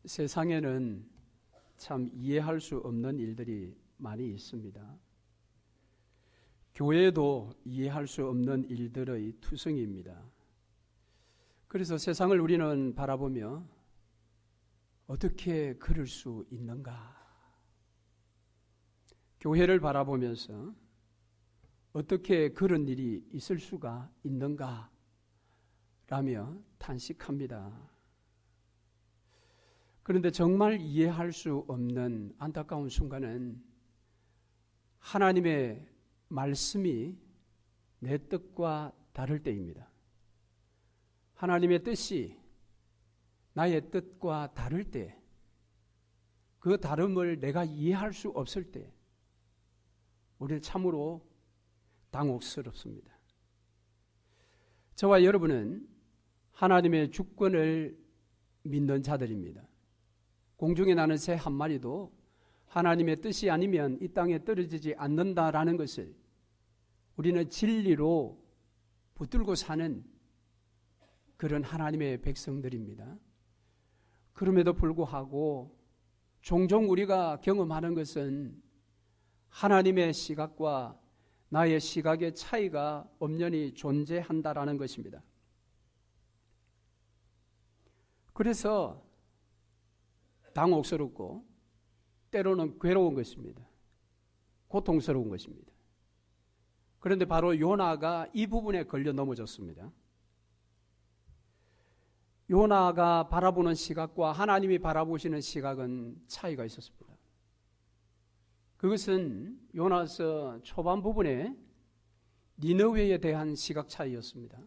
세상에는 참 이해할 수 없는 일들이 많이 있습니다. 교회도 이해할 수 없는 일들의 투성이입니다. 그래서 세상을 우리는 바라보며 어떻게 그럴 수 있는가? 교회를 바라보면서 어떻게 그런 일이 있을 수가 있는가? 라며 탄식합니다. 그런데 정말 이해할 수 없는 안타까운 순간은 하나님의 말씀이 내 뜻과 다를 때입니다. 하나님의 뜻이 나의 뜻과 다를 때, 그 다름을 내가 이해할 수 없을 때 우리는 참으로 당혹스럽습니다. 저와 여러분은 하나님의 주권을 믿는 자들입니다. 공중에 나는 새 한 마리도 하나님의 뜻이 아니면 이 땅에 떨어지지 않는다라는 것을 우리는 진리로 붙들고 사는 그런 하나님의 백성들입니다. 그럼에도 불구하고 종종 우리가 경험하는 것은 하나님의 시각과 나의 시각의 차이가 엄연히 존재한다라는 것입니다. 그래서 당혹스럽고 때로는 괴로운 것입니다. 고통스러운 것입니다. 그런데 바로 요나가 이 부분에 걸려 넘어졌습니다. 요나가 바라보는 시각과 하나님이 바라보시는 시각은 차이가 있었습니다. 그것은 요나서 초반 부분에 니느웨에 대한 시각 차이였습니다.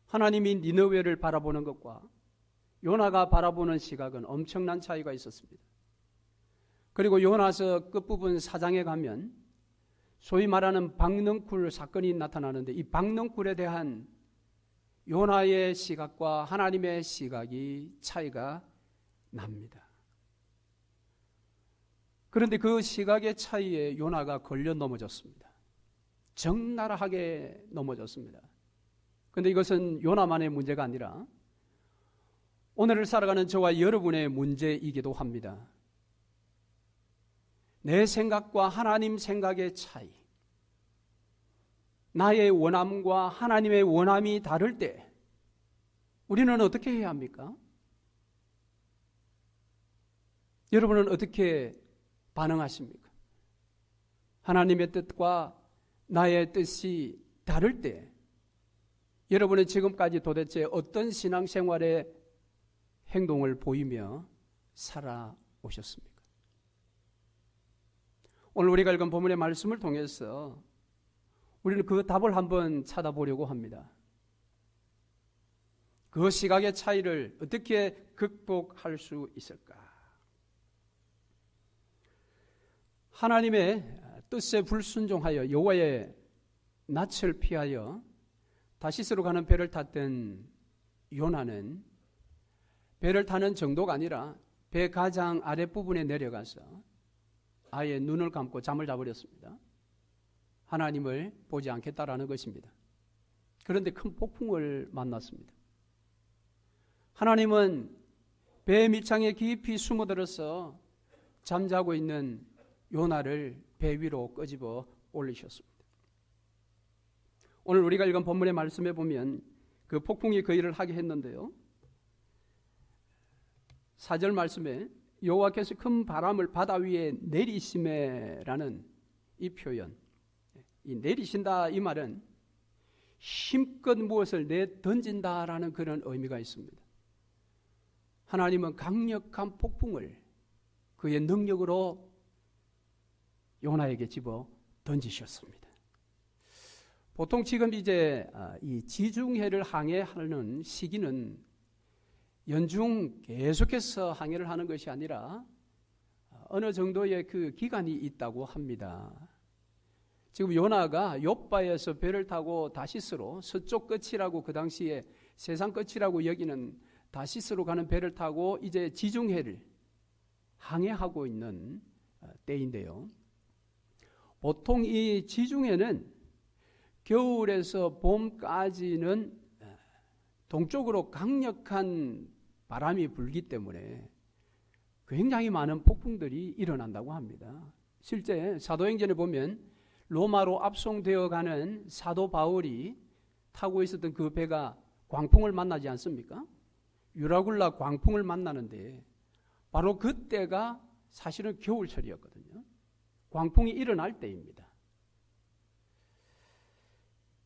하나님이 니느웨를 바라보는 것과 요나가 바라보는 시각은 엄청난 차이가 있었습니다. 그리고 요나서 끝부분 4장에 가면 소위 말하는 박넝쿨 사건이 나타나는데 이 박넝쿨에 대한 요나의 시각과 하나님의 시각이 차이가 납니다. 그런데 그 시각의 차이에 요나가 걸려 넘어졌습니다. 적나라하게 넘어졌습니다. 그런데 이것은 요나만의 문제가 아니라 오늘을 살아가는 저와 여러분의 문제이기도 합니다. 내 생각과 하나님 생각의 차이, 나의 원함과 하나님의 원함이 다를 때 우리는 어떻게 해야 합니까? 여러분은 어떻게 반응하십니까? 하나님의 뜻과 나의 뜻이 다를 때 여러분은 지금까지 도대체 어떤 신앙생활의 행동을 보이며 살아오셨습니까? 오늘 우리가 읽은 본문의 말씀을 통해서 우리는 그 답을 한번 찾아보려고 합니다. 그 시각의 차이를 어떻게 극복할 수 있을까? 하나님의 뜻에 불순종하여 여호와의 낯을 피하여 다시스로 가는 배를 탔던 요나는 배를 타는 정도가 아니라 배 가장 아랫부분에 내려가서 아예 눈을 감고 잠을 자버렸습니다. 하나님을 보지 않겠다라는 것입니다. 그런데 큰 폭풍을 만났습니다. 하나님은 배 밑창에 깊이 숨어들어서 잠자고 있는 요나를 배 위로 끄집어 올리셨습니다. 오늘 우리가 읽은 본문의 말씀에 보면 그 폭풍이 그 일을 하게 했는데요. 4절 말씀에 여호와께서 큰 바람을 바다 위에 내리시매라는 이 표현, 이 내리신다 이 말은 힘껏 무엇을 내던진다라는 그런 의미가 있습니다. 하나님은 강력한 폭풍을 그의 능력으로 요나에게 집어 던지셨습니다. 보통 지금 이제 이 지중해를 항해하는 시기는 연중 계속해서 항해를 하는 것이 아니라 어느 정도의 그 기간이 있다고 합니다. 지금 요나가 욥바에서 배를 타고 다시스로 서쪽 끝이라고 그 당시에 세상 끝이라고 여기는 다시스로 가는 배를 타고 이제 지중해를 항해하고 있는 때인데요. 보통 이 지중해는 겨울에서 봄까지는 동쪽으로 강력한 바람이 불기 때문에 굉장히 많은 폭풍들이 일어난다고 합니다. 실제 사도행전에 보면 로마로 압송되어 가는 사도 바울이 타고 있었던 그 배가 광풍을 만나지 않습니까? 유라굴라 광풍을 만나는데 바로 그때가 사실은 겨울철이었거든요. 광풍이 일어날 때입니다.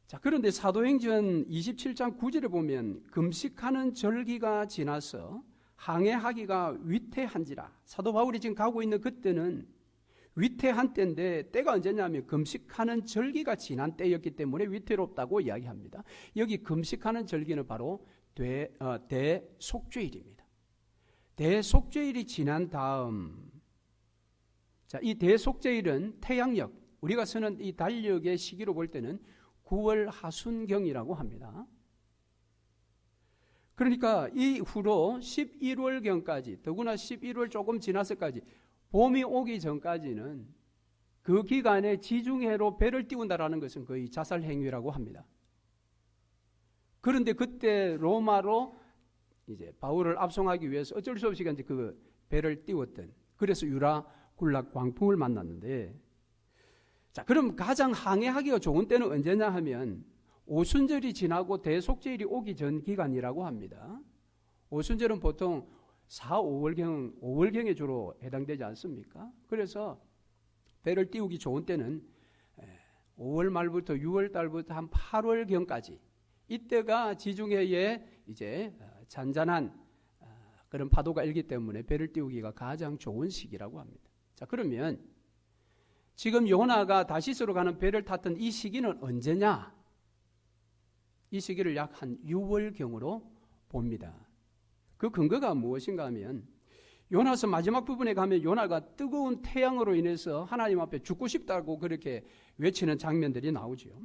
자, 그런데 사도행전 27장 9절에 보면 금식하는 절기가 지나서 항해하기가 위태한지라. 사도 바울이 지금 가고 있는 그때는 위태한 때인데 때가 언제냐면 금식하는 절기가 지난 때였기 때문에 위태롭다고 이야기합니다. 여기 금식하는 절기는 바로 대속죄일입니다. 대속죄일이 지난 다음, 자, 이 대속죄일은 태양력, 우리가 쓰는 이 달력의 시기로 볼 때는 9월 하순경이라고 합니다. 그러니까 이후로 11월경까지, 더구나 11월 조금 지났을까지, 봄이 오기 전까지는 그 기간에 지중해로 배를 띄운다라는 것은 거의 자살행위라고 합니다. 그런데 그때 로마로 이제 바울을 압송하기 위해서 어쩔 수 없이 이제 그 배를 띄웠던, 그래서 유라굴라 광풍을 만났는데, 자, 그럼 가장 항해하기가 좋은 때는 언제냐 하면 오순절이 지나고 대속죄일이 오기 전 기간이라고 합니다. 오순절은 보통 4, 5월경에 주로 해당되지 않습니까? 그래서 배를 띄우기 좋은 때는 5월 말부터 6월 달부터 한 8월경까지, 이때가 지중해에 이제 잔잔한 그런 파도가 일기 때문에 배를 띄우기가 가장 좋은 시기라고 합니다. 자, 그러면 지금 요나가 다시스로 가는 배를 탔던 이 시기는 언제냐? 이 시기를 약 한 6월경으로 봅니다. 그 근거가 무엇인가 하면 요나서 마지막 부분에 가면 요나가 뜨거운 태양으로 인해서 하나님 앞에 죽고 싶다고 그렇게 외치는 장면들이 나오죠.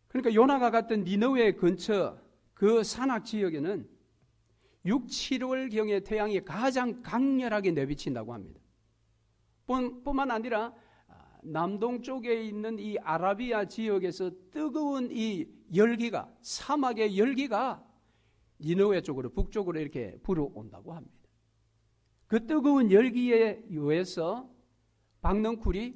그러니까 요나가 갔던 니느웨 근처 그 산악 지역에는 6, 7월경에 태양이 가장 강렬하게 내비친다고 합니다. 뿐만 아니라 남동쪽에 있는 이 아라비아 지역에서 뜨거운 이 열기가, 사막의 열기가 니느웨 쪽으로, 북쪽으로 이렇게 불어온다고 합니다. 그 뜨거운 열기에 의해서 박넝쿨이,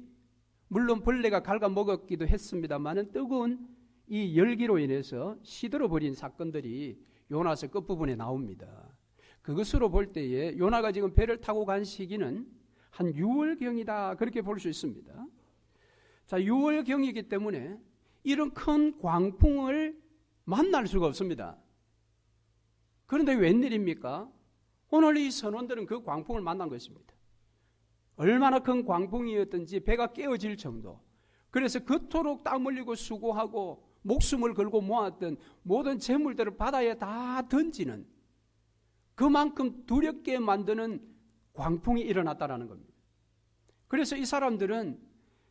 물론 벌레가 갉아먹었기도 했습니다만 뜨거운 이 열기로 인해서 시들어버린 사건들이 요나서 끝부분에 나옵니다. 그것으로 볼 때에 요나가 지금 배를 타고 간 시기는 한 6월경이다, 그렇게 볼 수 있습니다. 자, 6월경이기 때문에 이런 큰 광풍을 만날 수가 없습니다. 그런데 웬일입니까? 오늘 이 선원들은 그 광풍을 만난 것입니다. 얼마나 큰 광풍이었든지 배가 깨어질 정도, 그래서 그토록 땀 흘리고 수고하고 목숨을 걸고 모았던 모든 재물들을 바다에 다 던지는, 그만큼 두렵게 만드는 광풍이 일어났다라는 겁니다. 그래서 이 사람들은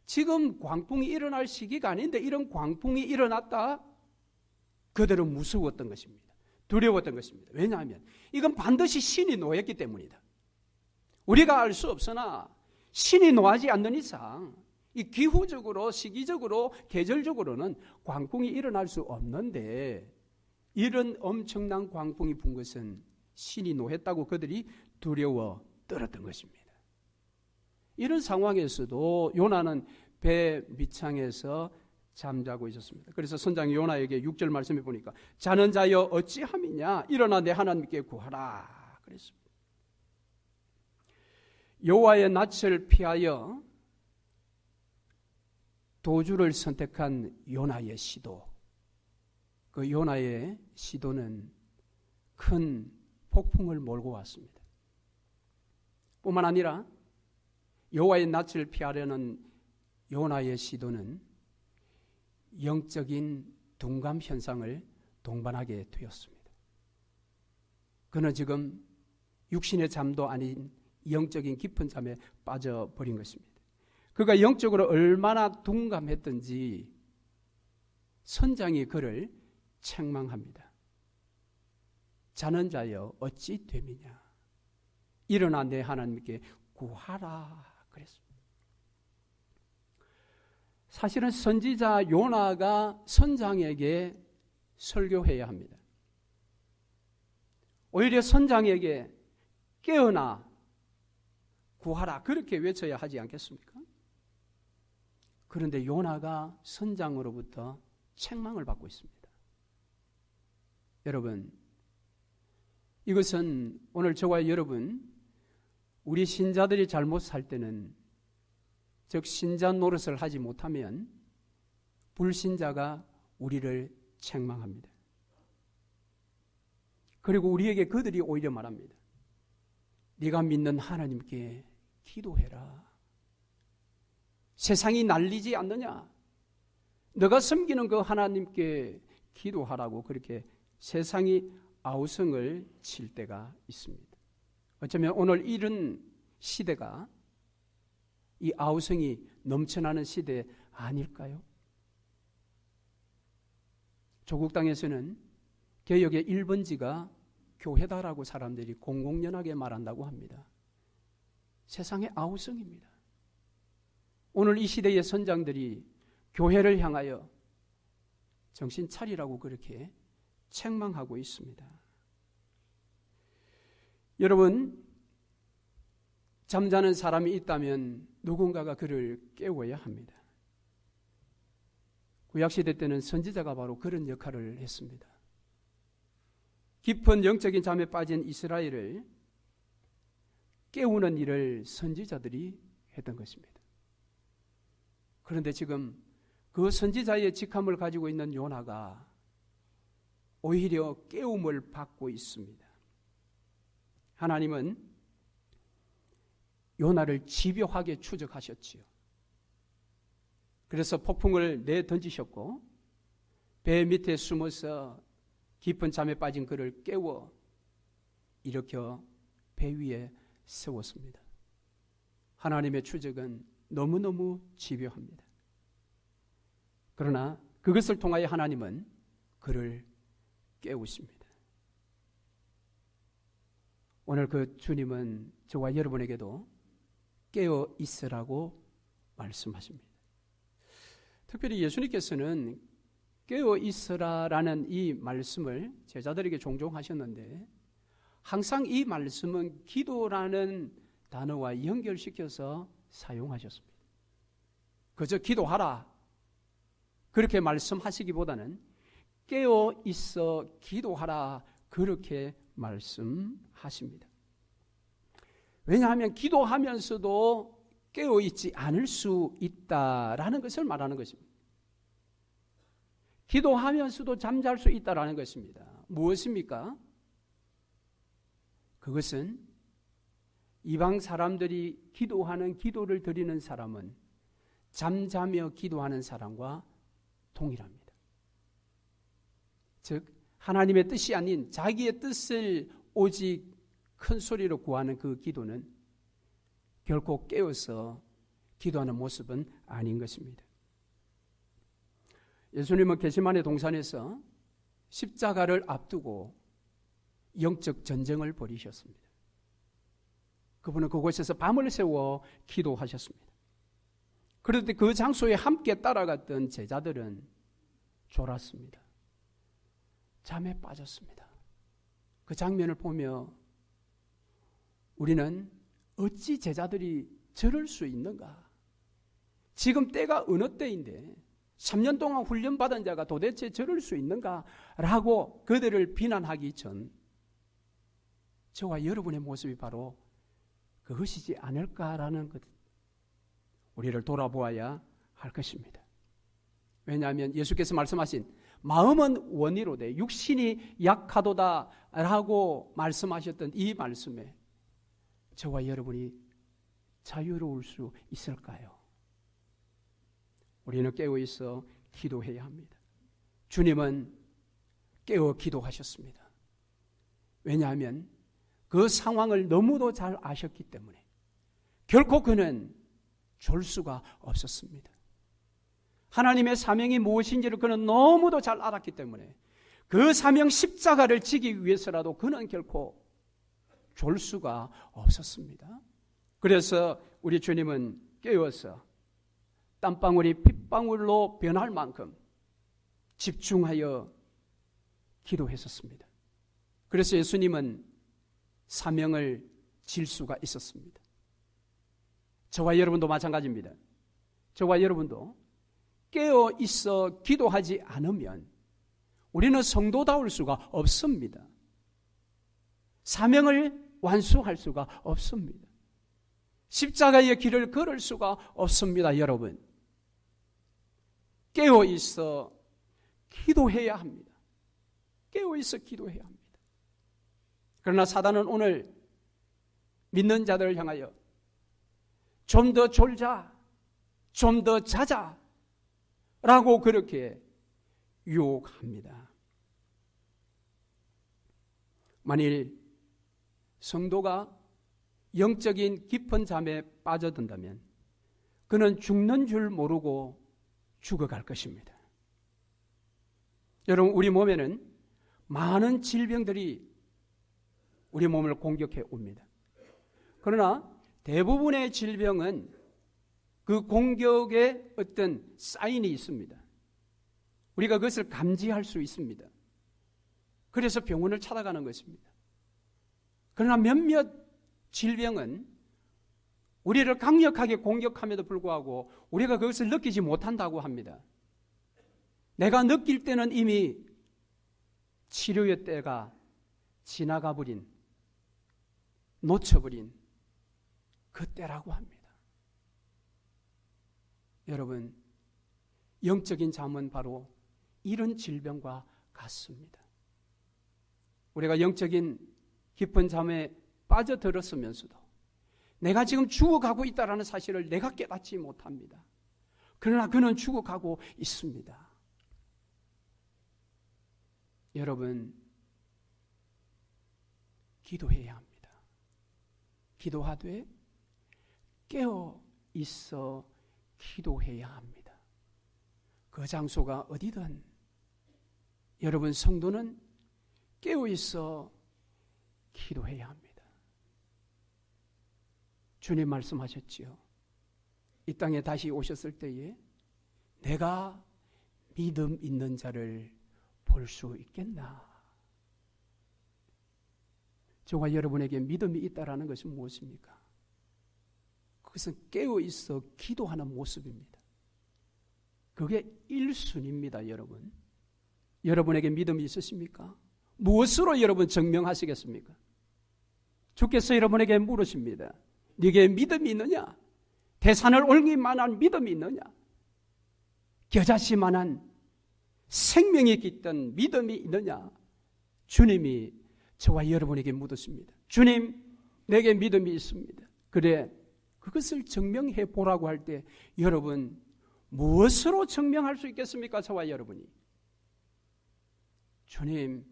지금 광풍이 일어날 시기가 아닌데 이런 광풍이 일어났다, 그대로 무서웠던 것입니다. 두려웠던 것입니다. 왜냐하면 이건 반드시 신이 노했기 때문이다. 우리가 알 수 없으나 신이 노하지 않는 이상 이 기후적으로, 시기적으로, 계절적으로는 광풍이 일어날 수 없는데, 이런 엄청난 광풍이 분 것은 신이 노했다고 그들이 두려워 떨었던 것입니다. 이런 상황에서도 요나는 배 밑창에서 잠자고 있었습니다. 그래서 선장이 요나에게 6절 말씀해 보니까 자는 자여 어찌함이냐, 일어나 내 하나님께 구하라 그랬습니다. 여호와의 낯을 피하여 도주를 선택한 요나의 시도, 그 요나의 시도는 큰 폭풍을 몰고 왔습니다. 뿐만 아니라 여호와의 낯을 피하려는 요나의 시도는 영적인 둔감 현상을 동반하게 되었습니다. 그는 지금 육신의 잠도 아닌 영적인 깊은 잠에 빠져버린 것입니다. 그가 영적으로 얼마나 둔감했던지 선장이 그를 책망합니다. 자는 자여 어찌 됨이냐, 일어나 내 하나님께 구하라 그랬습니다. 사실은 선지자 요나가 선장에게 설교해야 합니다. 오히려 선장에게 깨어나 구하라 그렇게 외쳐야 하지 않겠습니까? 그런데 요나가 선장으로부터 책망을 받고 있습니다. 여러분, 이것은 오늘 저와 여러분, 우리 신자들이 잘못 살 때는, 즉 신자 노릇을 하지 못하면 불신자가 우리를 책망합니다. 그리고 우리에게 그들이 오히려 말합니다. 네가 믿는 하나님께 기도해라. 세상이 난리지 않느냐? 너가 섬기는 그 하나님께 기도하라고 그렇게 세상이 아우성을 칠 때가 있습니다. 어쩌면 오늘 이런 시대가 이 아우성이 넘쳐나는 시대 아닐까요? 조국 땅에서는 개혁의 1번지가 교회다라고 사람들이 공공연하게 말한다고 합니다. 세상의 아우성입니다. 오늘 이 시대의 선장들이 교회를 향하여 정신 차리라고 그렇게 책망하고 있습니다. 여러분, 잠자는 사람이 있다면 누군가가 그를 깨워야 합니다. 구약시대 때는 선지자가 바로 그런 역할을 했습니다. 깊은 영적인 잠에 빠진 이스라엘을 깨우는 일을 선지자들이 했던 것입니다. 그런데 지금 그 선지자의 직함을 가지고 있는 요나가 오히려 깨움을 받고 있습니다. 하나님은 요나를 집요하게 추적하셨지요. 그래서 폭풍을 내던지셨고 배 밑에 숨어서 깊은 잠에 빠진 그를 깨워 일으켜 배 위에 세웠습니다. 하나님의 추적은 너무너무 집요합니다. 그러나 그것을 통하여 하나님은 그를 깨우십니다. 오늘 그 주님은 저와 여러분에게도 깨어 있으라고 말씀하십니다. 특별히 예수님께서는 깨어 있으라라는 이 말씀을 제자들에게 종종 하셨는데 항상 이 말씀은 기도라는 단어와 연결시켜서 사용하셨습니다. 그저 기도하라 그렇게 말씀하시기보다는 깨어 있어 기도하라 그렇게 말씀하십니다. 왜냐하면 기도하면서도 깨어 있지 않을 수 있다라는 것을 말하는 것입니다. 기도하면서도 잠잘 수 있다라는 것입니다. 무엇입니까? 그것은 이방 사람들이 기도하는 기도를 드리는 사람은 잠자며 기도하는 사람과 동일합니다. 즉 하나님의 뜻이 아닌 자기의 뜻을 오직 큰 소리로 구하는 그 기도는 결코 깨어서 기도하는 모습은 아닌 것입니다. 예수님은 겟세마네 동산에서 십자가를 앞두고 영적 전쟁을 벌이셨습니다. 그분은 그곳에서 밤을 새워 기도하셨습니다. 그런데 그 장소에 함께 따라갔던 제자들은 졸았습니다. 잠에 빠졌습니다. 그 장면을 보며 우리는 어찌 제자들이 저럴 수 있는가? 지금 때가 어느 때인데 3년 동안 훈련받은 자가 도대체 저럴 수 있는가? 라고 그들을 비난하기 전 저와 여러분의 모습이 바로 그것이지 않을까라는 것, 우리를 돌아보아야 할 것입니다. 왜냐하면 예수께서 말씀하신 마음은 원이로되 육신이 약하도다 라고 말씀하셨던 이 말씀에 저와 여러분이 자유로울 수 있을까요? 우리는 깨어 있어 기도해야 합니다. 주님은 깨어 기도하셨습니다. 왜냐하면 그 상황을 너무도 잘 아셨기 때문에 결코 그는 졸 수가 없었습니다. 하나님의 사명이 무엇인지를 그는 너무도 잘 알았기 때문에 그 사명 십자가를 지기 위해서라도 그는 결코 졸 수가 없었습니다. 그래서 우리 주님은 깨어서 땀방울이 핏방울로 변할 만큼 집중하여 기도했었습니다. 그래서 예수님은 사명을 질수가 있었습니다. 저와 여러분도 마찬가지입니다. 저와 여러분도 깨어 있어 기도하지 않으면 우리는 성도다울 수가 없습니다. 사명을 완수할 수가 없습니다. 십자가의 길을 걸을 수가 없습니다, 여러분. 깨어 있어 기도해야 합니다. 깨어 있어 기도해야 합니다. 그러나 사단은 오늘 믿는 자들을 향하여 좀 더 졸자, 좀 더 자자 라고 그렇게 유혹합니다. 만일 성도가 영적인 깊은 잠에 빠져든다면 그는 죽는 줄 모르고 죽어갈 것입니다. 여러분, 우리 몸에는 많은 질병들이 우리 몸을 공격해 옵니다. 그러나 대부분의 질병은 그 공격의 어떤 사인이 있습니다. 우리가 그것을 감지할 수 있습니다. 그래서 병원을 찾아가는 것입니다. 그러나 몇몇 질병은 우리를 강력하게 공격함에도 불구하고 우리가 그것을 느끼지 못한다고 합니다. 내가 느낄 때는 이미 치료의 때가 지나가 버린, 놓쳐버린 그 때라고 합니다. 여러분, 영적인 잠은 바로 이런 질병과 같습니다. 우리가 영적인 깊은 잠에 빠져들었으면서도 내가 지금 죽어가고 있다는 사실을 내가 깨닫지 못합니다. 그러나 그는 죽어가고 있습니다. 여러분, 기도해야 합니다. 기도하되 깨어 있어 기도해야 합니다. 그 장소가 어디든 여러분 성도는 깨어 있어 기도해야 합니다. 주님 말씀하셨지요. 이 땅에 다시 오셨을 때에 내가 믿음 있는 자를 볼 수 있겠나? 저와 여러분에게 믿음이 있다라는 것은 무엇입니까? 그것은 깨어 있어 기도하는 모습입니다. 그게 1순위입니다, 여러분. 여러분에게 믿음이 있으십니까? 무엇으로 여러분 증명하시겠습니까? 주께서 여러분에게 물으십니다. 네게 믿음이 있느냐? 태산을 옮길 만한 믿음이 있느냐? 겨자씨만한 생명이 깃든 믿음이 있느냐? 주님이 저와 여러분에게 묻었습니다. 주님, 내게 믿음이 있습니다. 그래, 그것을 증명해 보라고 할 때 여러분 무엇으로 증명할 수 있겠습니까? 저와 여러분이. 주님,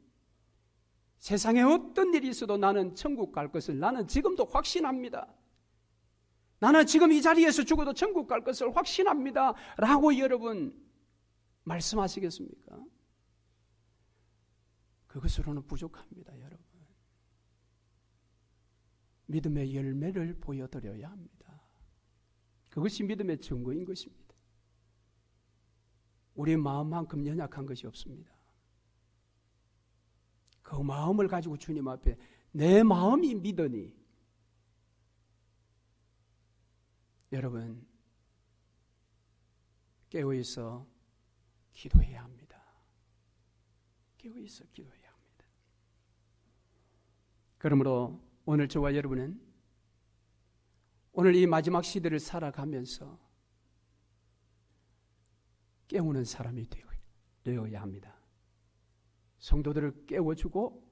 세상에 어떤 일이 있어도 나는 천국 갈 것을 나는 지금도 확신합니다. 나는 지금 이 자리에서 죽어도 천국 갈 것을 확신합니다. 라고 여러분 말씀하시겠습니까? 그것으로는 부족합니다, 여러분. 믿음의 열매를 보여드려야 합니다. 그것이 믿음의 증거인 것입니다. 우리 마음만큼 연약한 것이 없습니다. 그 마음을 가지고 주님 앞에 내 마음이 믿으니 여러분 깨어있어 기도해야 합니다. 깨어있어 기도해야 합니다. 그러므로 오늘 저와 여러분은 오늘 이 마지막 시대를 살아가면서 깨우는 사람이 되어야 합니다. 성도들을 깨워주고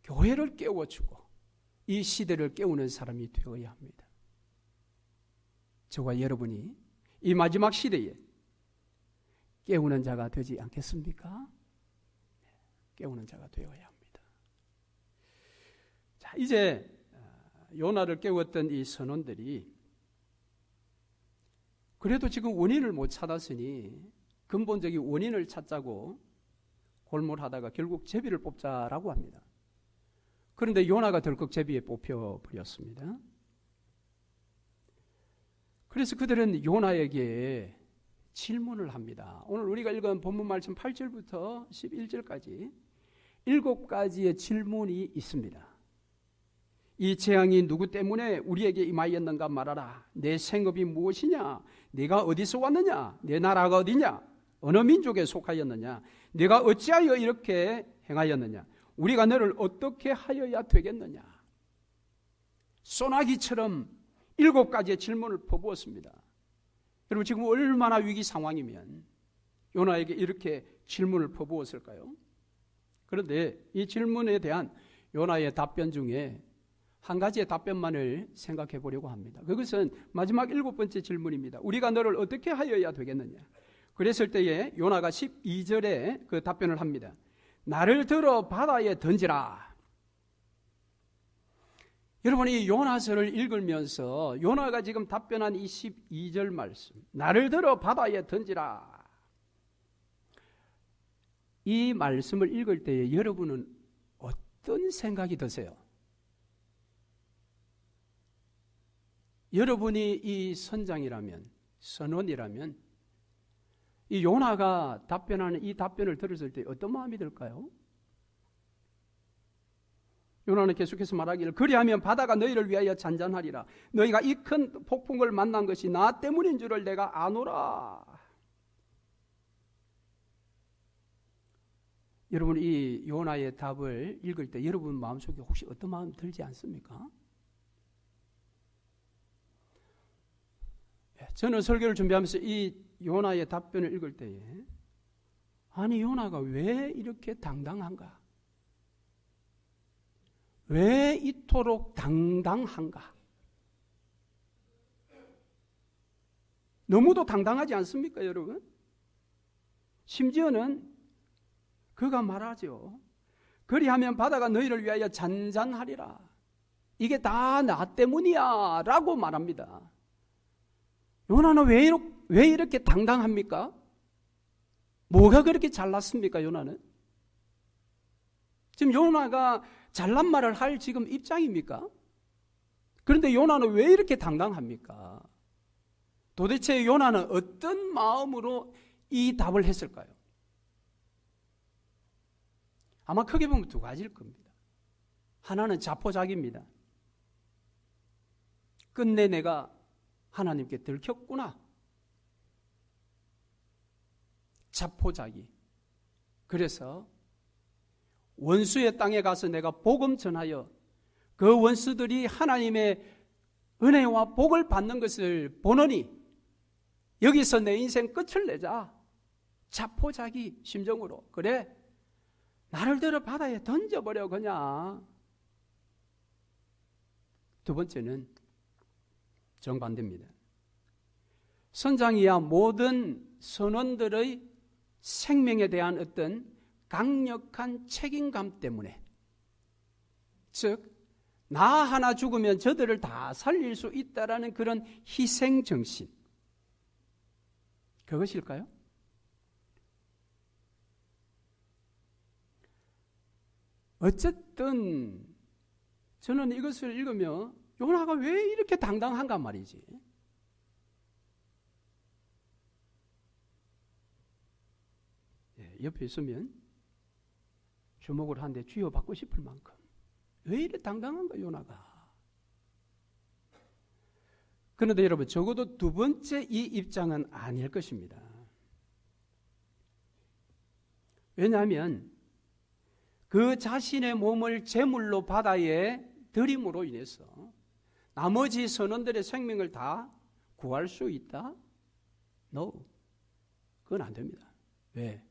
교회를 깨워주고 이 시대를 깨우는 사람이 되어야 합니다. 저와 여러분이 이 마지막 시대에 깨우는 자가 되지 않겠습니까? 깨우는 자가 되어야 합니다. 자, 이제 요나를 깨웠던 이 선원들이 그래도 지금 원인을 못 찾았으니 근본적인 원인을 찾자고 골몰하다가 결국 제비를 뽑자라고 합니다. 그런데 요나가 덜컥 제비에 뽑혀버렸습니다. 그래서 그들은 요나에게 질문을 합니다. 오늘 우리가 읽은 본문 말씀 8절부터 11절까지 7가지의 질문이 있습니다. 이 재앙이 누구 때문에 우리에게 임하였는가 말하라. 내 생업이 무엇이냐? 네가 어디서 왔느냐? 내 나라가 어디냐? 어느 민족에 속하였느냐? 네가 어찌하여 이렇게 행하였느냐? 우리가 너를 어떻게 하여야 되겠느냐? 소나기처럼 7가지의 질문을 퍼부었습니다. 여러분, 지금 얼마나 위기 상황이면 요나에게 이렇게 질문을 퍼부었을까요? 그런데 이 질문에 대한 요나의 답변 중에 한 가지의 답변만을 생각해 보려고 합니다. 그것은 마지막 7번째 질문입니다. 우리가 너를 어떻게 하여야 되겠느냐? 그랬을 때에 요나가 12절에 그 답변을 합니다. 나를 들어 바다에 던지라. 여러분이 요나서를 읽으면서 요나가 지금 답변한 이 12절 말씀, 나를 들어 바다에 던지라. 이 말씀을 읽을 때에 여러분은 어떤 생각이 드세요? 여러분이 이 선장이라면, 선원이라면 이 요나가 답변하는 이 답변을 들었을 때 어떤 마음이 들까요? 요나는 계속해서 말하기를 그리하면 바다가 너희를 위하여 잔잔하리라. 너희가 이 큰 폭풍을 만난 것이 나 때문인 줄을 내가 아노라. 여러분, 이 요나의 답을 읽을 때 여러분 마음속에 혹시 어떤 마음 들지 않습니까? 저는 설교를 준비하면서 이 요나의 답변을 읽을 때에 아니 요나가 왜 이렇게 당당한가? 왜 이토록 당당한가? 너무도 당당하지 않습니까, 여러분? 심지어는 그가 말하죠. 그리하면 바다가 너희를 위하여 잔잔하리라. 이게 다 나 때문이야 라고 말합니다. 요나는 왜 이렇게 당당합니까? 뭐가 그렇게 잘났습니까, 요나는? 지금 요나가 잘난 말을 할 지금 입장입니까? 그런데 요나는 왜 이렇게 당당합니까? 도대체 요나는 어떤 마음으로 이 답을 했을까요? 아마 크게 보면 2가지일 겁니다. 하나는 자포자기입니다. 끝내 내가 하나님께 들켰구나. 자포자기. 그래서 원수의 땅에 가서 내가 복음 전하여 그 원수들이 하나님의 은혜와 복을 받는 것을 보느니 여기서 내 인생 끝을 내자. 자포자기 심정으로. 그래, 나를 들어 바다에 던져버려 그냥. 2번째는 정반대입니다. 선장이야 모든 선원들의 생명에 대한 어떤 강력한 책임감 때문에, 즉 나 하나 죽으면 저들을 다 살릴 수 있다라는 그런 희생정신, 그것일까요? 어쨌든 저는 이것을 읽으며 요나가 왜 이렇게 당당한가 말이지. 옆에 있으면 주목을 한 대 쥐어받고 싶을 만큼 왜 이렇게 당당한가 요나가. 그런데 여러분, 적어도 2번째 이 입장은 아닐 것입니다. 왜냐하면 그 자신의 몸을 제물로 바다에 들임으로 인해서 나머지 선원들의 생명을 다 구할 수 있다? No, 그건 안 됩니다. 왜?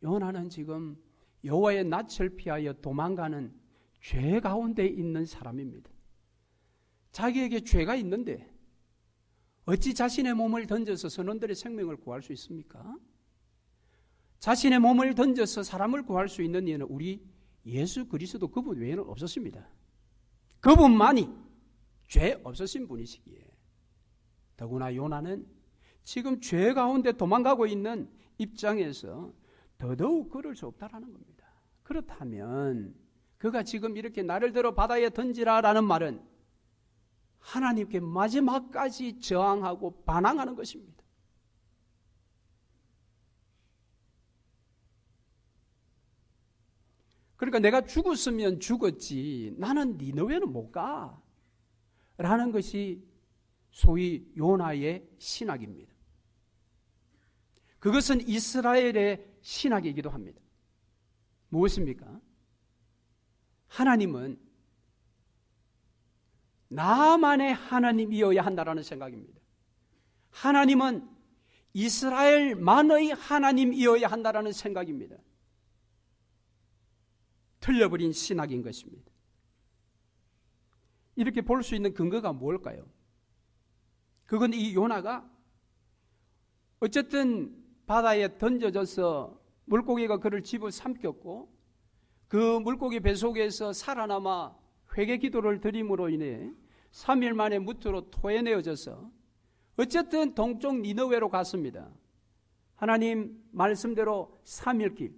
요나는 지금 여호와의 낯을 피하여 도망가는 죄 가운데 있는 사람입니다. 자기에게 죄가 있는데 어찌 자신의 몸을 던져서 선원들의 생명을 구할 수 있습니까? 자신의 몸을 던져서 사람을 구할 수 있는 이는 우리 예수 그리스도 그분 외에는 없었습니다. 그분만이 죄 없으신 분이시기에 더구나 요나는 지금 죄 가운데 도망가고 있는 입장에서 더더욱 그럴 수 없다라는 겁니다. 그렇다면 그가 지금 이렇게 나를 들어 바다에 던지라라는 말은 하나님께 마지막까지 저항하고 반항하는 것입니다. 그러니까 내가 죽었으면 죽었지 나는 니느웨는 못 가. 라는 것이 소위 요나의 신학입니다. 그것은 이스라엘의 신학이기도 합니다. 무엇입니까? 하나님은 나만의 하나님이어야 한다는 생각입니다. 하나님은 이스라엘만의 하나님이어야 한다는 생각입니다. 틀려버린 신학인 것입니다. 이렇게 볼 수 있는 근거가 뭘까요? 그건 이 요나가 어쨌든 바다에 던져져서 물고기가 그를 집어삼켰고 그 물고기 뱃속에서 살아남아 회개 기도를 드림으로 인해 3일 만에 무트로 토해내어져서 어쨌든 동쪽 니느웨로 갔습니다. 하나님 말씀대로 3일 길,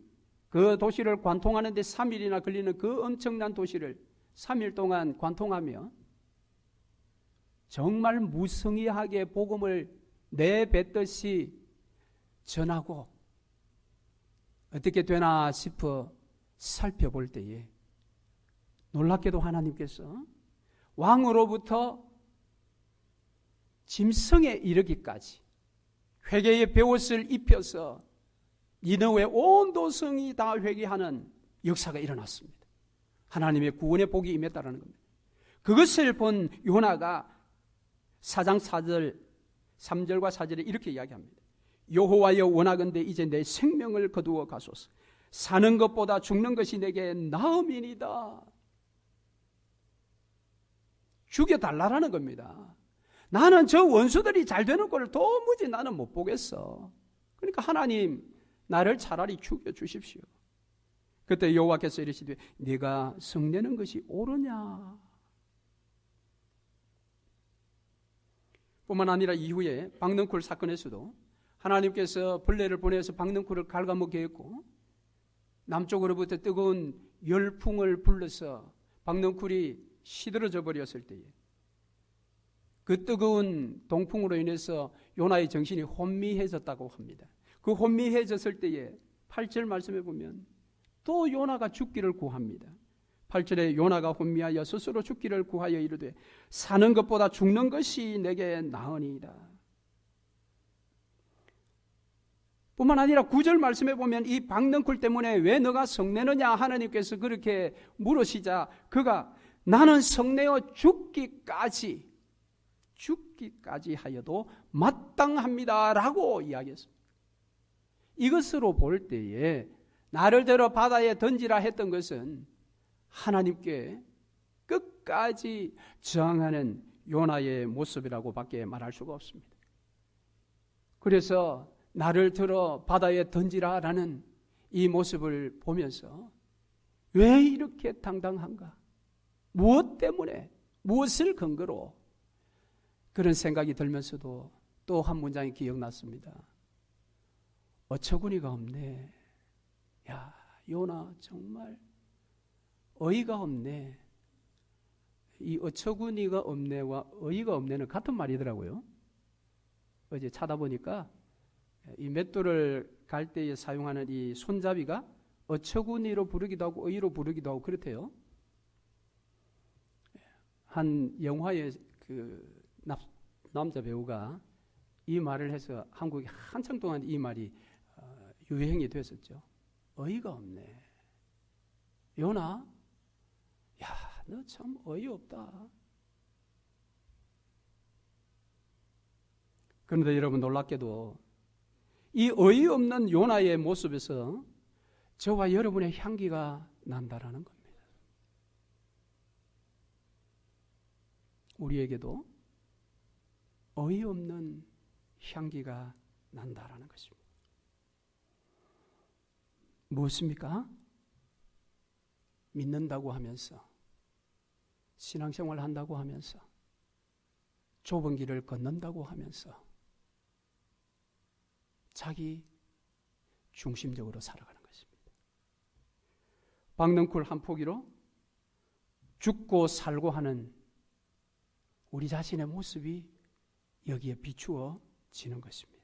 그 도시를 관통하는 데 3일이나 걸리는 그 엄청난 도시를 3일 동안 관통하며 정말 무성의하게 복음을 내뱉듯이 전하고 어떻게 되나 싶어 살펴볼 때에 놀랍게도 하나님께서 왕으로부터 짐승에 이르기까지 회개의 베옷을 입혀서 니느웨 온 도성이 다 회개하는 역사가 일어났습니다. 하나님의 구원의 복이 임했다는 겁니다. 그것을 본 요나가 4장 3절과 4절에 이렇게 이야기합니다. 여호와여 원하건대 이제 내 생명을 거두어 가소서. 사는 것보다 죽는 것이 내게 나음이니이다. 죽여달라는 겁니다. 나는 저 원수들이 잘 되는 걸 도무지 나는 못 보겠어. 그러니까 하나님 나를 차라리 죽여주십시오. 그때 여호와께서 이르시되 네가 성내는 것이 옳으냐. 뿐만 아니라 이후에 박능쿨 사건에서도 하나님께서 벌레를 보내서 박능쿨을 갉아먹게 했고 남쪽으로부터 뜨거운 열풍을 불러서 박능쿨이 시들어져 버렸을 때에 그 뜨거운 동풍으로 인해서 요나의 정신이 혼미해졌다고 합니다. 그 혼미해졌을 때에 8절 말씀해 보면 또 요나가 죽기를 구합니다. 8절에 요나가 혼미하여 스스로 죽기를 구하여 이르되 사는 것보다 죽는 것이 내게 나으니이다. 뿐만 아니라 9절 말씀해 보면 이 박능쿨 때문에 왜 너가 성내느냐 하나님께서 그렇게 물으시자 그가 나는 성내어 죽기까지 하여도 마땅합니다 라고 이야기했습니다. 이것으로 볼 때에 나를 데려 바다에 던지라 했던 것은 하나님께 끝까지 저항하는 요나의 모습이라고 밖에 말할 수가 없습니다. 그래서 나를 들어 바다에 던지라라는 이 모습을 보면서 왜 이렇게 당당한가? 무엇 때문에? 무엇을 근거로? 그런 생각이 들면서도 또 한 문장이 기억났습니다. 어처구니가 없네. 야, 요나 정말 어이가 없네. 이 어처구니가 없네와 어이가 없네는 같은 말이더라고요. 어제 찾아보니까 이 맷돌을 갈 때에 사용하는 이 손잡이가 어처구니로 부르기도 하고 어이로 부르기도 하고 그렇대요. 한 영화의 그 남자 배우가 이 말을 해서 한국에 한참 동안 이 말이 유행이 됐었죠. 어이가 없네. 요나, 야, 너 참 어이없다. 그런데 여러분 놀랍게도 이 어이없는 요나의 모습에서 저와 여러분의 향기가 난다라는 겁니다. 우리에게도 어이없는 향기가 난다라는 것입니다. 무엇입니까? 믿는다고 하면서 신앙생활 한다고 하면서 좁은 길을 걷는다고 하면서 자기 중심적으로 살아가는 것입니다. 박능쿨 한 포기로 죽고 살고 하는 우리 자신의 모습이 여기에 비추어지는 것입니다.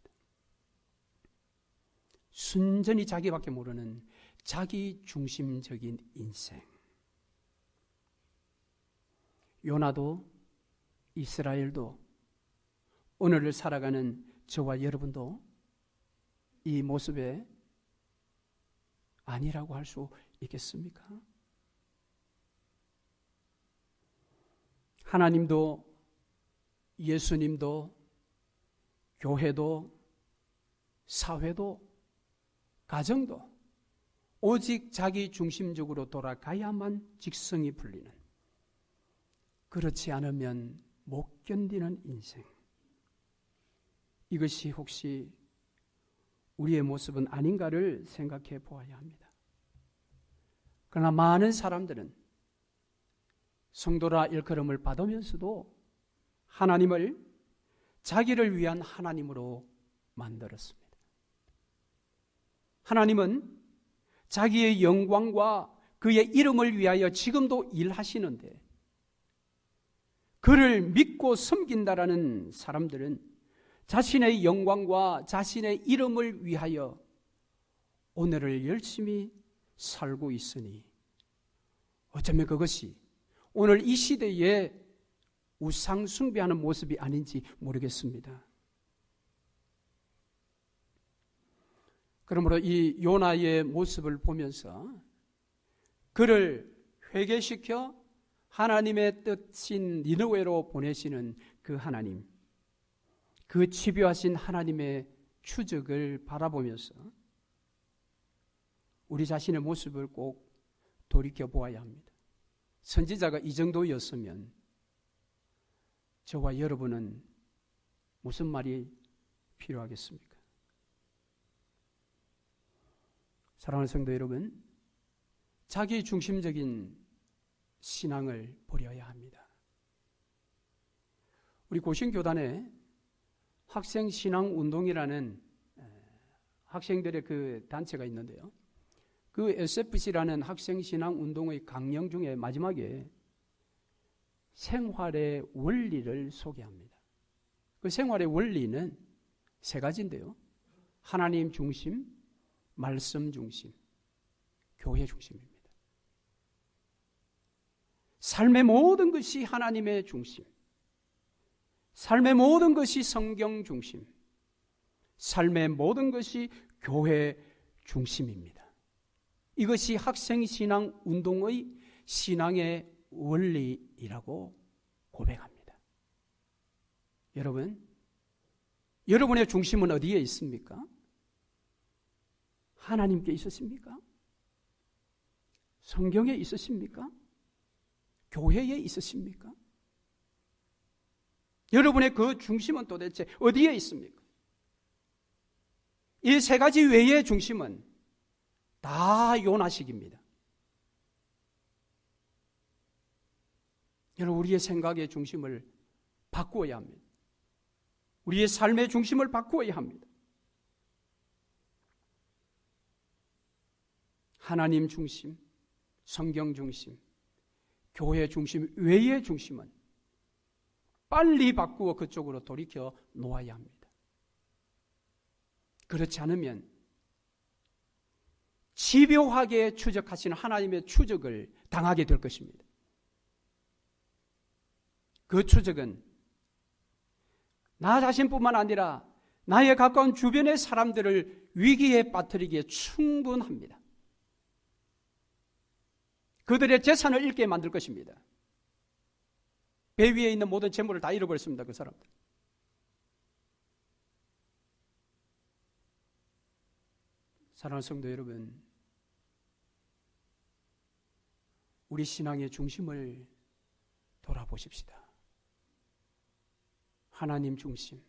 순전히 자기밖에 모르는 자기 중심적인 인생. 요나도 이스라엘도 오늘을 살아가는 저와 여러분도 이 모습에 아니라고 할 수 있겠습니까? 하나님도 예수님도 교회도 사회도 가정도 오직 자기 중심적으로 돌아가야만 직성이 풀리는, 그렇지 않으면 못 견디는 인생. 이것이 혹시 우리의 모습은 아닌가를 생각해 보아야 합니다. 그러나 많은 사람들은 성도라 일컬음을 받으면서도 하나님을 자기를 위한 하나님으로 만들었습니다. 하나님은 자기의 영광과 그의 이름을 위하여 지금도 일하시는데, 그를 믿고 섬긴다라는 사람들은 자신의 영광과 자신의 이름을 위하여 오늘을 열심히 살고 있으니 어쩌면 그것이 오늘 이 시대에 우상 숭배하는 모습이 아닌지 모르겠습니다. 그러므로 이 요나의 모습을 보면서 그를 회개시켜 하나님의 뜻인 니느웨로 보내시는 그 하나님, 그 집요하신 하나님의 추적을 바라보면서 우리 자신의 모습을 꼭 돌이켜보아야 합니다. 선지자가 이 정도였으면 저와 여러분은 무슨 말이 필요하겠습니까? 사랑하는 성도 여러분, 자기 중심적인 신앙을 버려야 합니다. 우리 고신교단에 학생신앙운동이라는 학생들의 그 단체가 있는데요. 그 SFC라는 학생신앙운동의 강령 중에 마지막에 생활의 원리를 소개합니다. 그 생활의 원리는 세 가지인데요. 하나님 중심, 말씀 중심, 교회 중심입니다. 삶의 모든 것이 하나님의 중심, 삶의 모든 것이 성경 중심, 삶의 모든 것이 교회 중심입니다. 이것이 학생신앙운동의 신앙의 원리라고 고백합니다. 여러분, 여러분의 중심은 어디에 있습니까? 하나님께 있으십니까? 성경에 있으십니까? 교회에 있으십니까? 여러분의 그 중심은 도대체 어디에 있습니까? 이 세 가지 외의 중심은 다 요나식입니다. 여러분, 우리의 생각의 중심을 바꾸어야 합니다. 우리의 삶의 중심을 바꾸어야 합니다. 하나님 중심, 성경 중심, 교회 중심 외의 중심은 빨리 바꾸어 그쪽으로 돌이켜 놓아야 합니다. 그렇지 않으면 집요하게 추적하시는 하나님의 추적을 당하게 될 것입니다. 그 추적은 나 자신뿐만 아니라 나의 가까운 주변의 사람들을 위기에 빠뜨리기에 충분합니다. 그들의 재산을 잃게 만들 것입니다. 배 위에 있는 모든 재물을 다 잃어버렸습니다. 그 사람들. 사랑하는 성도 여러분, 우리 신앙의 중심을 돌아보십시다. 하나님 중심,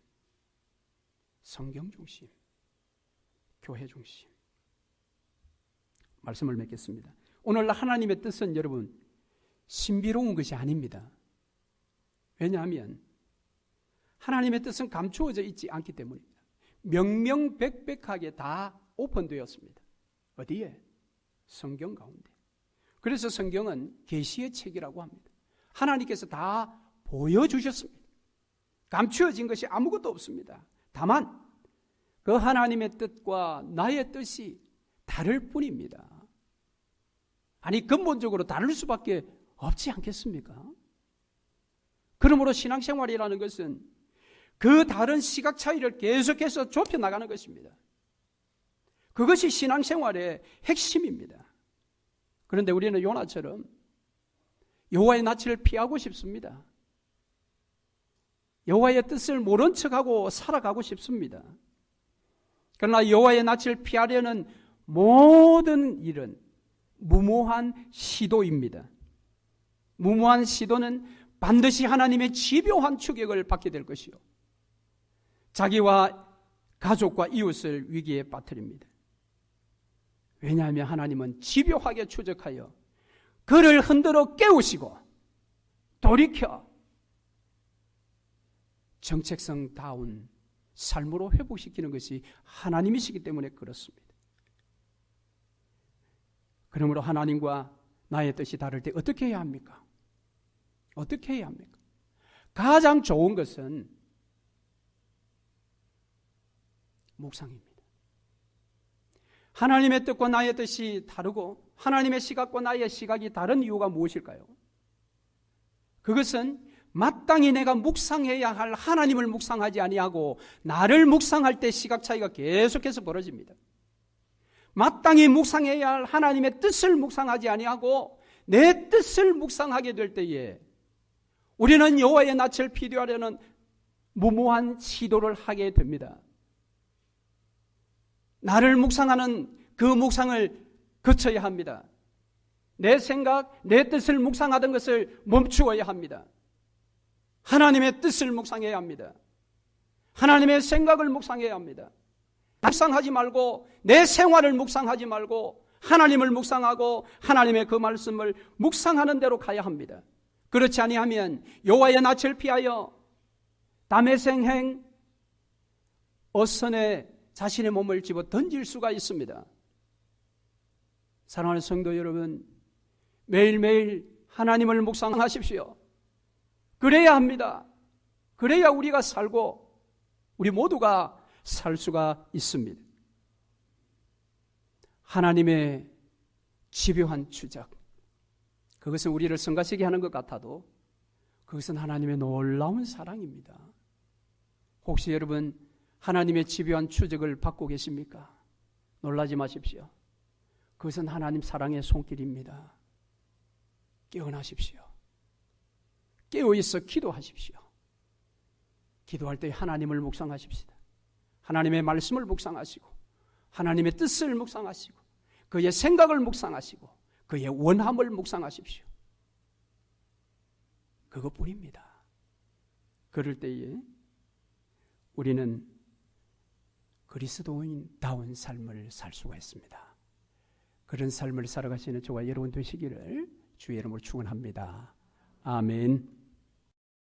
성경 중심, 교회 중심. 말씀을 맺겠습니다. 오늘 하나님의 뜻은 여러분 신비로운 것이 아닙니다. 왜냐하면 하나님의 뜻은 감추어져 있지 않기 때문입니다. 명명백백하게 다 오픈되었습니다. 어디에? 성경 가운데. 그래서 성경은 계시의 책이라고 합니다. 하나님께서 다 보여주셨습니다. 감추어진 것이 아무것도 없습니다. 다만 그 하나님의 뜻과 나의 뜻이 다를 뿐입니다. 아니 근본적으로 다를 수밖에 없지 않겠습니까? 그러므로 신앙생활이라는 것은 그 다른 시각 차이를 계속해서 좁혀나가는 것입니다. 그것이 신앙생활의 핵심입니다. 그런데 우리는 요나처럼 여호와의 낯을 피하고 싶습니다. 여호와의 뜻을 모른 척하고 살아가고 싶습니다. 그러나 여호와의 낯을 피하려는 모든 일은 무모한 시도입니다. 무모한 시도는 반드시 하나님의 집요한 추격을 받게 될 것이요, 자기와 가족과 이웃을 위기에 빠뜨립니다. 왜냐하면 하나님은 집요하게 추적하여 그를 흔들어 깨우시고 돌이켜 정체성다운 삶으로 회복시키는 것이 하나님이시기 때문에 그렇습니다. 그러므로 하나님과 나의 뜻이 다를 때 어떻게 해야 합니까? 어떻게 해야 합니까? 가장 좋은 것은 묵상입니다. 하나님의 뜻과 나의 뜻이 다르고 하나님의 시각과 나의 시각이 다른 이유가 무엇일까요? 그것은 마땅히 내가 묵상해야 할 하나님을 묵상하지 아니하고 나를 묵상할 때 시각 차이가 계속해서 벌어집니다. 마땅히 묵상해야 할 하나님의 뜻을 묵상하지 아니하고 내 뜻을 묵상하게 될 때에 우리는 여호와의 낯을 피하려는 무모한 시도를 하게 됩니다. 나를 묵상하는 그 묵상을 거쳐야 합니다. 내 생각, 내 뜻을 묵상하던 것을 멈추어야 합니다. 하나님의 뜻을 묵상해야 합니다. 하나님의 생각을 묵상해야 합니다. 묵상하지 말고 내 생활을 묵상하지 말고 하나님을 묵상하고 하나님의 그 말씀을 묵상하는 대로 가야 합니다. 그렇지 아니하면 여호와의 낯을 피하여 다메섹행 어선에 자신의 몸을 집어 던질 수가 있습니다. 사랑하는 성도 여러분, 매일매일 하나님을 묵상하십시오. 그래야 합니다. 그래야 우리가 살고 우리 모두가 살 수가 있습니다. 하나님의 집요한 추적, 그것은 우리를 성가시게 하는 것 같아도 그것은 하나님의 놀라운 사랑입니다. 혹시 여러분 하나님의 집요한 추적을 받고 계십니까? 놀라지 마십시오. 그것은 하나님 사랑의 손길입니다. 깨어나십시오. 깨어있어 기도하십시오. 기도할 때 하나님을 묵상하십시다. 하나님의 말씀을 묵상하시고 하나님의 뜻을 묵상하시고 그의 생각을 묵상하시고 그의 원함을 묵상하십시오. 그것뿐입니다. 그럴 때에 우리는 그리스도인다운 삶을 살 수가 있습니다. 그런 삶을 살아가시는 저와 여러분 되시기를 주의 이름으로 축원합니다. 아멘.